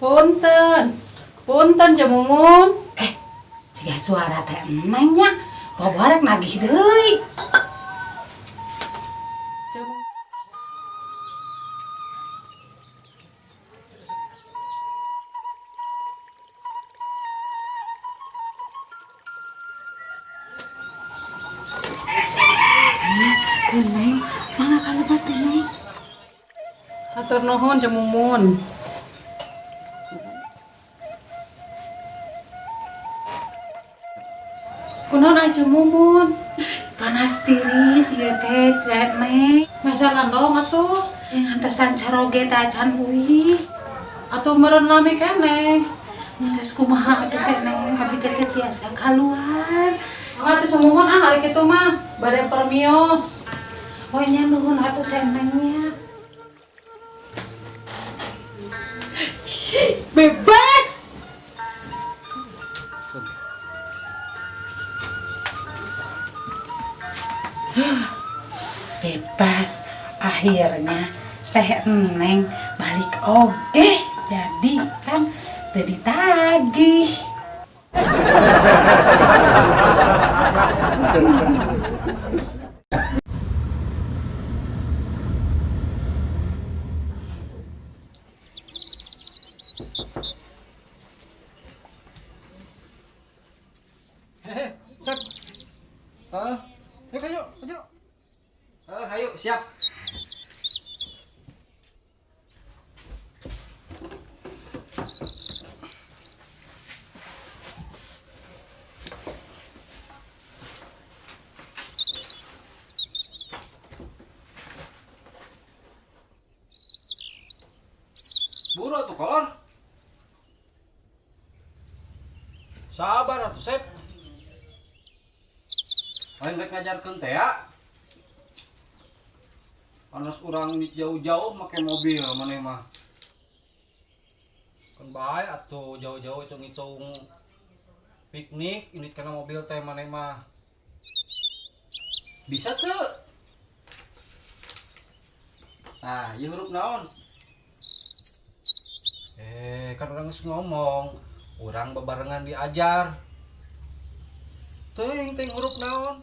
Punten, punten Cemumun. Jika suara teh eneng nya, boborek nagih deui. Cemu- Teu Neng, mangga kalebat teh Neng. Hatur nuhun Cemumun. Kunaon aya Cemumun? Panas tiris ieu teh Neng. Masalah dong atuh. Yang hantasan caroge teh acan uih. Atuh meureun lami keneh. Nyates kumaha atuh teh Neng, abi teh tiasa kaluar. Atuh Cemumun ari kitu mah bade permios. Oh nya nuhun atuh teh Neng nya. Bebas. Bebas. Akhirnya teh Neng balik oge. Jadi kan teu ditagih. Siap. Yuk, ayo, ayo. Ayo, siap. Buru atuh kolor. Sabar atuh, Sep. Lain rek ngajarkeun teh ya. Panas urang jauh-jauh make mobil maneh mah. Kan bae atuh jauh-jauh hitung-hitung piknik ini kana mobil teh maneh mah. Bisa teu? Nah, ieu huruf naon? Kan urang geus ngomong, urang bebarengan diajar. Teuing teuing huruf naon?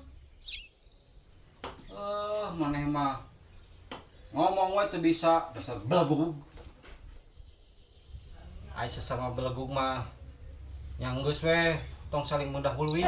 Maneh mah ngomong we teu bisa, dasar belegug. Ai sesama belegug mah nyanggeus we tong saling mendahului.